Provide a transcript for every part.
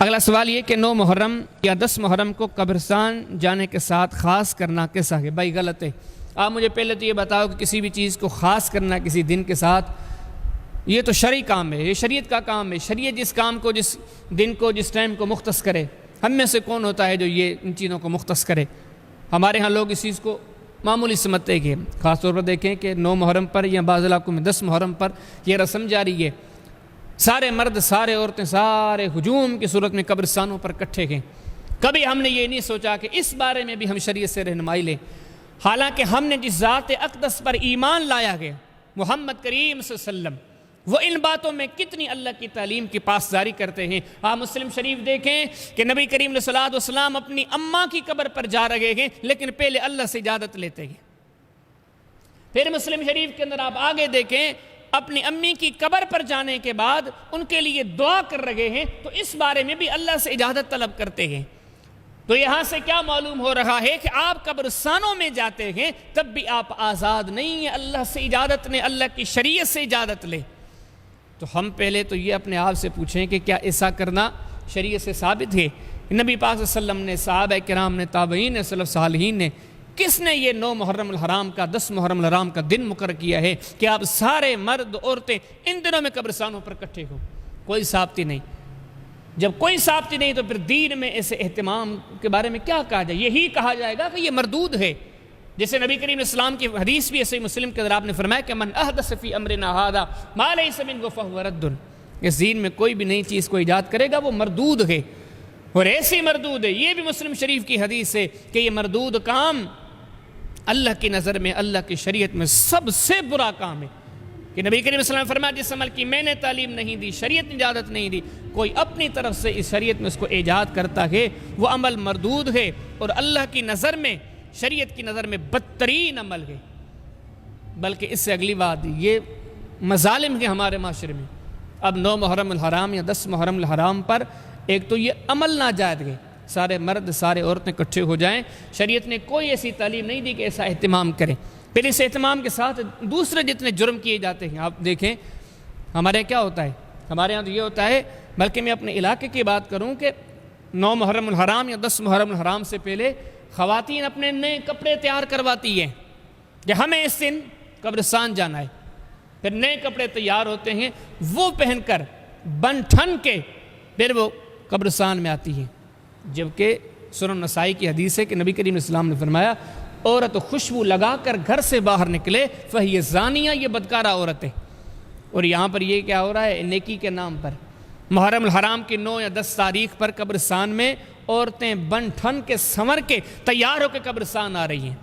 اگلا سوال یہ کہ 9 محرم یا 10 محرم کو قبرستان جانے کے ساتھ خاص کرنا کیسا ہے؟ بھائی غلط ہے۔ آپ مجھے پہلے تو یہ بتاؤ کہ کسی بھی چیز کو خاص کرنا کسی دن کے ساتھ، یہ تو شرعی کام ہے، یہ شریعت کا کام ہے۔ شریعت جس کام کو، جس دن کو، جس ٹائم کو مختص کرے، ہم میں سے کون ہوتا ہے جو یہ ان چیزوں کو مختص کرے؟ ہمارے ہاں لوگ اس چیز کو معمولی سمجھتے ہیں۔ خاص طور پر دیکھیں کہ 9 محرم پر یا بعض علاقوں میں 10 محرم پر یہ رسم جاری ہے، سارے مرد، سارے عورتیں، سارے ہجوم کی صورت میں قبرستانوں پر اکٹھے ہیں۔ کبھی ہم نے یہ نہیں سوچا کہ اس بارے میں بھی ہم شریعت سے رہنمائی لیں، حالانکہ ہم نے جس ذات اقدس پر ایمان لایا ہے محمد کریم صلی اللہ علیہ وسلم، وہ ان باتوں میں کتنی اللہ کی تعلیم کی پاسداری کرتے ہیں۔ آپ مسلم شریف دیکھیں کہ نبی کریم علیہ السلام اپنی اماں کی قبر پر جا رہے ہیں، لیکن پہلے اللہ سے اجازت لیتے ہیں۔ پھر مسلم شریف کے اندر آپ آگے دیکھیں، اپنی امی کی قبر پر جانے کے بعد ان کے لیے دعا کر رہے ہیں، تو اس بارے میں بھی اللہ سے اجازت طلب کرتے ہیں۔ تو یہاں سے کیا معلوم ہو رہا ہے کہ آپ قبرستانوں میں جاتے ہیں تب بھی آپ آزاد نہیں ہیں، اللہ سے اجازت نے، اللہ کی شریعت سے اجازت لے۔ تو ہم پہلے تو یہ اپنے آپ سے پوچھیں کہ کیا ایسا کرنا شریعت سے ثابت ہے؟ نبی پاک صلی اللہ علیہ وسلم نے، صحابہ کرام نے، تابعین نے، سلف صالحین نے، کس نے یہ 9 محرم الحرام کا، 10 محرم الحرام کا دن مقرر کیا ہے کہ آپ سارے مرد عورتیں ان دنوں میں قبرستانوں پر اکٹھے ہو؟ کوئی ثابتی نہیں۔ جب کوئی ثابتی نہیں تو پھر دین میں ایسے اہتمام کے بارے میں کیا کہا جائے؟ یہی کہا جائے گا کہ یہ مردود ہے۔ جیسے نبی کریم علیہ السلام کی حدیث بھی ہے صحیح مسلم کے اندر، آپ نے فرمایا کہ من احدث فی امرنا ھذا ما لیس منہ فہو رد، اس دین میں کوئی بھی نئی چیز کو ایجاد کرے گا وہ مردود ہے، اور ایسی مردود ہے۔ یہ بھی مسلم شریف کی حدیث ہے کہ یہ مردود کام اللہ کی نظر میں، اللہ کی شریعت میں سب سے برا کام ہے، کہ نبی کریم صلی اللہ علیہ وسلم نے فرمایا جس عمل کی میں نے تعلیم نہیں دی، شریعت نے اجازت نہیں دی، کوئی اپنی طرف سے اس شریعت میں اس کو ایجاد کرتا ہے، وہ عمل مردود ہے، اور اللہ کی نظر میں، شریعت کی نظر میں بدترین عمل ہے۔ بلکہ اس سے اگلی بات، یہ مظالم ہیں ہمارے معاشرے میں۔ اب 9 محرم الحرام یا 10 محرم الحرام پر ایک تو یہ عمل ناجائز ہے، سارے مرد، سارے عورتیں اکٹھے ہو جائیں، شریعت نے کوئی ایسی تعلیم نہیں دی کہ ایسا اہتمام کریں۔ پھر اس اہتمام کے ساتھ دوسرے جتنے جرم کیے جاتے ہیں، آپ دیکھیں ہمارے یہاں کیا ہوتا ہے، ہمارے یہاں تو یہ ہوتا ہے، بلکہ میں اپنے علاقے کی بات کروں کہ 9 محرم الحرام یا 10 محرم الحرام سے پہلے خواتین اپنے نئے کپڑے تیار کرواتی ہیں کہ ہمیں اس دن قبرستان جانا ہے، پھر نئے کپڑے تیار ہوتے ہیں، وہ پہن کر بن ٹھن کے پھر وہ قبرستان میں آتی ہیں۔ جبکہ سنن نسائی کی حدیث ہے کہ نبی کریم علیہ السلام نے فرمایا عورت خوشبو لگا کر گھر سے باہر نکلے فہی زانیہ، یہ بدکارہ عورت ہے۔ اور یہاں پر یہ کیا ہو رہا ہے؟ نیکی کے نام پر محرم الحرام کی 9 یا 10 تاریخ پر قبرستان میں عورتیں بن ٹھن کے سنور کے تیار ہو کے قبرستان آ رہی ہیں۔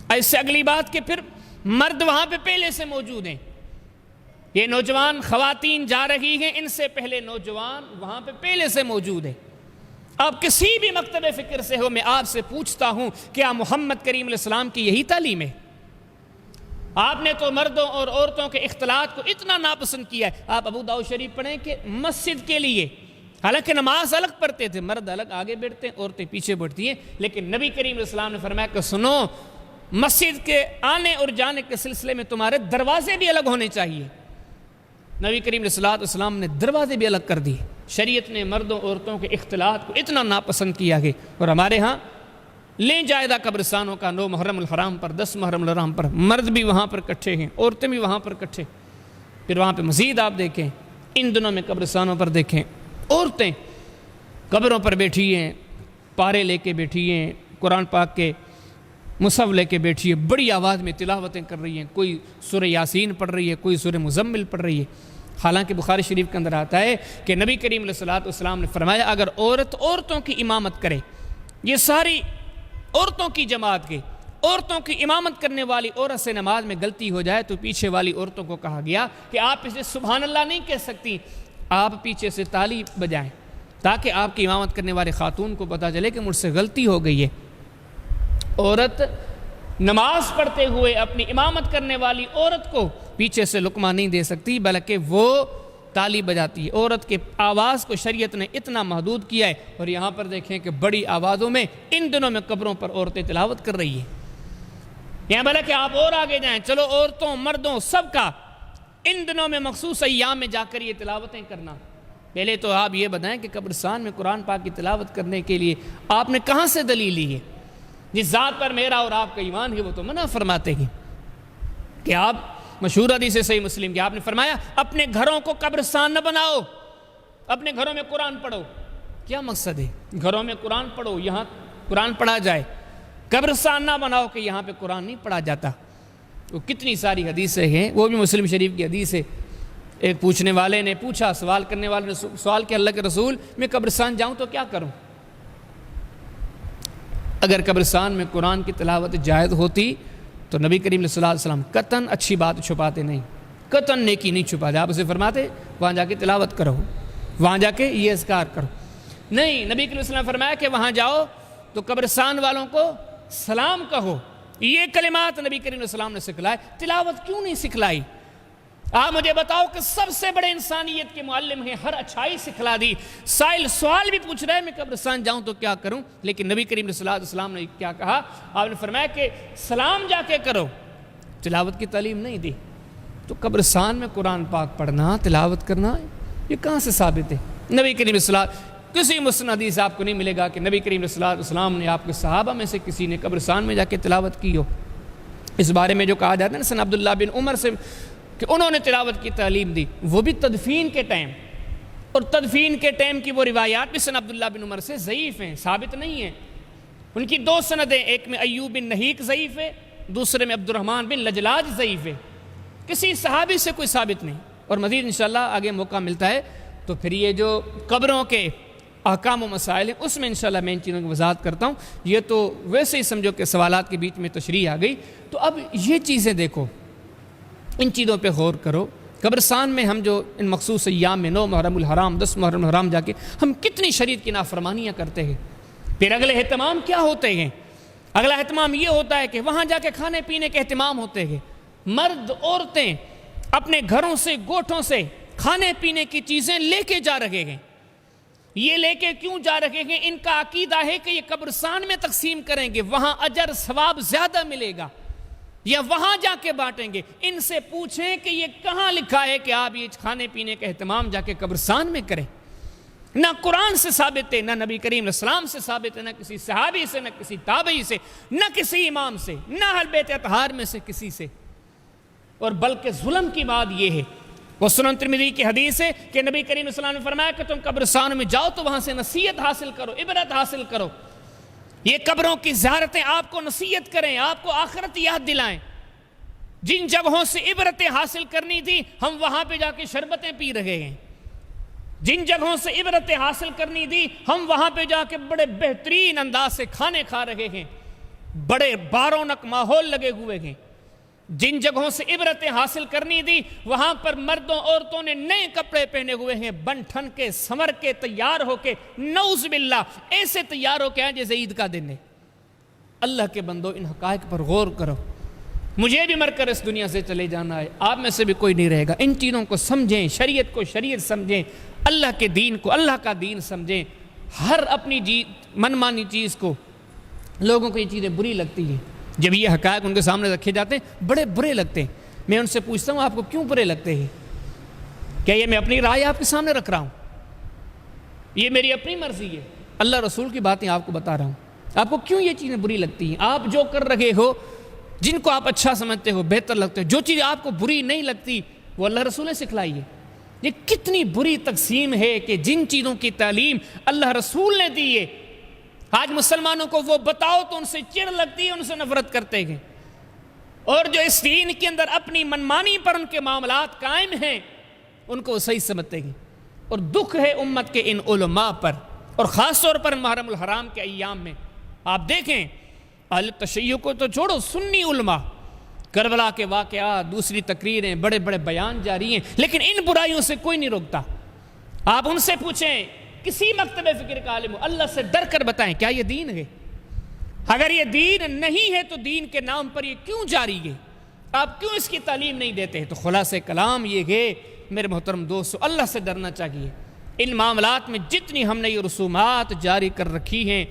ایسے اگلی بات کہ پھر مرد وہاں پہ پہلے سے موجود ہیں، یہ نوجوان خواتین جا رہی ہیں، ان سے پہلے نوجوان وہاں پہ پہلے سے موجود ہیں۔ آپ کسی بھی مکتب فکر سے ہو، میں آپ سے پوچھتا ہوں کیا محمد کریم علیہ السلام کی یہی تعلیم ہے؟ آپ نے تو مردوں اور عورتوں کے اختلاط کو اتنا ناپسند کیا ہے۔ آپ ابو داؤد شریف پڑھیں کہ مسجد کے لیے، حالانکہ نماز الگ پڑھتے تھے، مرد الگ آگے بیٹھتے ہیں، عورتیں پیچھے بڑھتی ہیں، لیکن نبی کریم علیہ السلام نے فرمایا کہ سنو، مسجد کے آنے اور جانے کے سلسلے میں تمہارے دروازے بھی الگ ہونے چاہیے۔ نبی کریم علیہ السلام نے دروازے بھی الگ کر دیے۔ شریعت نے مردوں عورتوں کے اختلاط کو اتنا ناپسند کیا ہے، اور ہمارے ہاں لیں جائیدہ قبرستانوں کا 9 محرم الحرام پر، 10 محرم الحرام پر مرد بھی وہاں پر اکٹھے ہیں، عورتیں بھی وہاں پر اکٹھے۔ پھر وہاں پہ مزید آپ دیکھیں، ان دنوں میں قبرستانوں پر دیکھیں عورتیں قبروں پر بیٹھی ہیں، پارے لے کے بیٹھی ہیں، قرآن پاک کے مصحف لے کے بیٹھی ہے، بڑی آواز میں تلاوتیں کر رہی ہیں، کوئی سورہ یاسین پڑھ رہی ہے، کوئی سورہ مزمل پڑھ رہی ہے۔ حالانکہ بخاری شریف کے اندر آتا ہے کہ نبی کریم علیہ السلام نے فرمایا اگر عورتوں کی امامت کرے، یہ ساری عورتوں کی جماعت کے، عورتوں کی امامت کرنے والی عورت سے نماز میں غلطی ہو جائے تو پیچھے والی عورتوں کو کہا گیا کہ آپ اسے سبحان اللہ نہیں کہہ سکتی، آپ پیچھے سے تالی بجائیں تاکہ آپ کی امامت کرنے والے خاتون کو پتہ چلے کہ مجھ سے غلطی ہو گئی ہے۔ عورت نماز پڑھتے ہوئے اپنی امامت کرنے والی عورت کو پیچھے سے لقمہ نہیں دے سکتی، بلکہ وہ تالی بجاتی ہے۔ عورت کے آواز کو شریعت نے اتنا محدود کیا ہے، اور یہاں پر دیکھیں کہ بڑی آوازوں میں ان دنوں میں قبروں پر عورتیں تلاوت کر رہی ہیں۔ یہاں بلکہ آپ اور آگے جائیں، چلو عورتوں مردوں سب کا ان دنوں میں مخصوص ایام میں جا کر یہ تلاوتیں کرنا، پہلے تو آپ یہ بتائیں کہ قبرستان میں قرآن پاک کی تلاوت کرنے کے لیے آپ نے کہاں سے دلیل لی ہے؟ جس ذات پر میرا اور آپ کا ایمان ہے وہ تو منع فرماتے ہیں کہ آپ مشہور حدیث ہے صحیح مسلم کہ آپ نے فرمایا اپنے گھروں کو قبرستان نہ بناؤ، اپنے گھروں میں قرآن پڑھو۔ کیا مقصد ہے؟ گھروں میں قرآن پڑھو، یہاں قرآن پڑھا جائے، قبرستان نہ بناؤ کہ یہاں پہ قرآن نہیں پڑھا جاتا۔ وہ کتنی ساری حدیثیں ہیں، وہ بھی مسلم شریف کی حدیث ہے۔ ایک پوچھنے والے نے پوچھا، سوال کرنے والے نے سوال کیا، اللہ کے رسول میں قبرستان جاؤں تو کیا کروں؟ اگر قبرستان میں قرآن کی تلاوت جائز ہوتی تو نبی کریم صلی اللہ علیہ وسلم قطعاً اچھی بات چھپاتے نہیں، قطعاً نیکی نہیں چھپاتے، آپ اسے فرماتے وہاں جا کے تلاوت کرو، وہاں جا کے یہ اذکار کرو۔ نہیں، نبی کریم صلی اللہ علیہ وسلم نے فرمایا کہ وہاں جاؤ تو قبرستان والوں کو سلام کہو۔ یہ کلمات نبی کریم صلی اللہ علیہ وسلم نے سکھلائے، تلاوت کیوں نہیں سکھلائی؟ آپ مجھے بتاؤ کہ سب سے بڑے انسانیت کے معلم ہیں، ہر اچھائی سکھلا دی۔ سائل سوال بھی پوچھ رہا ہے میں قبرستان جاؤں تو کیا کروں، لیکن نبی کریم صلی اللہ علیہ وسلم نے کیا کہا؟ آپ نے فرمایا کہ سلام جا کے کرو، تلاوت کی تعلیم نہیں دی۔ تو قبرستان میں قرآن پاک پڑھنا، تلاوت کرنا، یہ کہاں سے ثابت ہے؟ نبی کریم صلی اللہ علیہ وسلم کسی مسند حدیث آپ کو نہیں ملے گا کہ نبی کریم صلی اللہ علیہ وسلم نے آپ کے صحابہ میں سے کسی نے قبرستان میں جا کے تلاوت کی ہو۔ اس بارے میں جو کہا جاتا ہے نا سن عبداللہ بن عمر سے کہ انہوں نے تلاوت کی تعلیم دی، وہ بھی تدفین کے ٹائم، اور تدفین کے ٹائم کی وہ روایات بھی سن عبداللہ بن عمر سے ضعیف ہیں، ثابت نہیں ہیں۔ ان کی دو سندیں، ایک میں ایوب بن نہیک ضعیف ہے، دوسرے میں عبد الرحمن بن لجلاج ضعیف ہے، کسی صحابی سے کوئی ثابت نہیں۔ اور مزید انشاءاللہ آگے موقع ملتا ہے تو پھر یہ جو قبروں کے احکام و مسائل ہیں اس میں انشاءاللہ میں ان چیزوں کی وضاحت کرتا ہوں۔ یہ تو ویسے ہی سمجھو کہ سوالات کے بیچ میں تشریح آ گئی۔ تو اب یہ چیزیں دیکھو، ان چیزوں پہ غور کرو۔ قبرستان میں ہم جو ان مخصوص ایام میں 9 محرم الحرام، 10 محرم الحرام جا کے ہم کتنی شریعت کی نافرمانیاں کرتے ہیں۔ پھر اگلے اہتمام کیا ہوتے ہیں؟ اگلا اہتمام یہ ہوتا ہے کہ وہاں جا کے کھانے پینے کے اہتمام ہوتے ہیں۔ مرد عورتیں اپنے گھروں سے، گوٹھوں سے کھانے پینے کی چیزیں لے کے جا رہے ہیں۔ یہ لے کے کیوں جا رہے ہیں؟ ان کا عقیدہ ہے کہ یہ قبرستان میں تقسیم کریں گے، وہاں اجر ثواب زیادہ ملے گا، یا وہاں جا کے بانٹیں گے۔ ان سے پوچھیں کہ یہ کہاں لکھا ہے کہ آپ یہ کھانے پینے کا اہتمام جا کے قبرستان میں کریں؟ نہ قرآن سے ثابت ہے، نہ نبی کریم علیہ السلام سے ثابت ہے، نہ کسی صحابی سے، نہ کسی تابعی سے، نہ کسی امام سے، نہ اہل بیت اطہار میں سے کسی سے۔ اور بلکہ ظلم کی بات یہ ہے، وہ سنن ترمذی کی حدیث ہے کہ نبی کریم صلی اللہ علیہ وسلم نے فرمایا کہ تم قبرستان میں جاؤ تو وہاں سے نصیحت حاصل کرو، عبرت حاصل کرو۔ یہ قبروں کی زیارتیں آپ کو نصیحت کریں، آپ کو آخرت یاد دلائیں۔ جن جگہوں سے عبرتیں حاصل کرنی تھی ہم وہاں پہ جا کے شربتیں پی رہے ہیں، جن جگہوں سے عبرتیں حاصل کرنی تھی ہم وہاں پہ جا کے بڑے بہترین انداز سے کھانے کھا رہے ہیں، بڑے بارونق ماحول لگے ہوئے ہیں۔ جن جگہوں سے عبرتیں حاصل کرنی تھی وہاں پر مردوں عورتوں نے نئے کپڑے پہنے ہوئے ہیں، بن ٹھن کے، سنور کے، تیار ہو کے، نعوذ باللہ ایسے تیار ہو کے آئے جیسے عید کا دن ہے۔ اللہ کے بندو، ان حقائق پر غور کرو۔ مجھے بھی مر کر اس دنیا سے چلے جانا ہے، آپ میں سے بھی کوئی نہیں رہے گا۔ ان چیزوں کو سمجھیں، شریعت کو شریعت سمجھیں، اللہ کے دین کو اللہ کا دین سمجھیں۔ ہر اپنی منمانی چیز کو، لوگوں کو یہ چیزیں بری لگتی ہیں، جب یہ حقائق ان کے سامنے رکھے جاتے ہیں بڑے برے لگتے ہیں۔ میں ان سے پوچھتا ہوں آپ کو کیوں برے لگتے ہیں؟ کیا یہ میں اپنی رائے آپ کے سامنے رکھ رہا ہوں؟ یہ میری اپنی مرضی ہے، اللہ رسول کی باتیں آپ کو بتا رہا ہوں۔ آپ کو کیوں یہ چیزیں بری لگتی ہیں؟ آپ جو کر رہے ہو، جن کو آپ اچھا سمجھتے ہو، بہتر لگتے ہو، جو چیز آپ کو بری نہیں لگتی وہ اللہ رسول نے سکھلائی ہے۔ یہ کتنی بری تقسیم ہے کہ جن چیزوں کی تعلیم اللہ رسول نے دی ہے، آج مسلمانوں کو وہ بتاؤ تو ان سے چڑ لگتی ہے، ان سے نفرت کرتے ہیں، اور جو اس دین کے اندر اپنی منمانی پر ان کے معاملات قائم ہیں ان کو صحیح سمجھتے ہیں۔ اور دکھ ہے امت کے ان علماء پر، اور خاص طور پر محرم الحرام کے ایام میں۔ آپ دیکھیں اہل تشیع کو تو چھوڑو، سنی علماء، کربلا کے واقعات، دوسری تقریریں، بڑے بڑے بیان جاری ہیں، لیکن ان برائیوں سے کوئی نہیں روکتا۔ آپ ان سے پوچھیں، کسی مکتب فکر کا عالم ہو، اللہ سے ڈر کر بتائیں کیا یہ دین ہے؟ اگر یہ دین نہیں ہے تو دین کے نام پر یہ کیوں جاری ہے؟ آپ کیوں اس کی تعلیم نہیں دیتے ہیں؟ تو خلاصہ کلام یہ ہے میرے محترم دوستو، اللہ سے ڈرنا چاہیے۔ ان معاملات میں جتنی ہم نے یہ رسومات جاری کر رکھی ہیں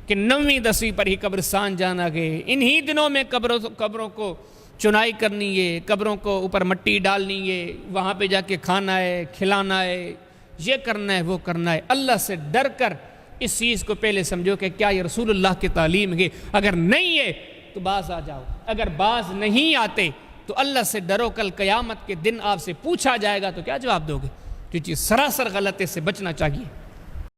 کہ 9ویں 10ویں پر ہی قبرستان جانا گئے، انہی دنوں میں قبروں کو چنائی کرنی ہے، قبروں کو اوپر مٹی ڈالنی ہے، وہاں پہ جا کے کھانا ہے، کھلانا ہے، یہ کرنا ہے وہ کرنا ہے، اللہ سے ڈر کر اس چیز کو پہلے سمجھو کہ کیا یہ رسول اللہ کی تعلیم ہے، اگر نہیں ہے تو باز آ جاؤ، اگر باز نہیں آتے تو اللہ سے ڈرو، کل قیامت کے دن آپ سے پوچھا جائے گا تو کیا جواب دو گے؟ جو چیز سراسر غلطی سے بچنا چاہیے۔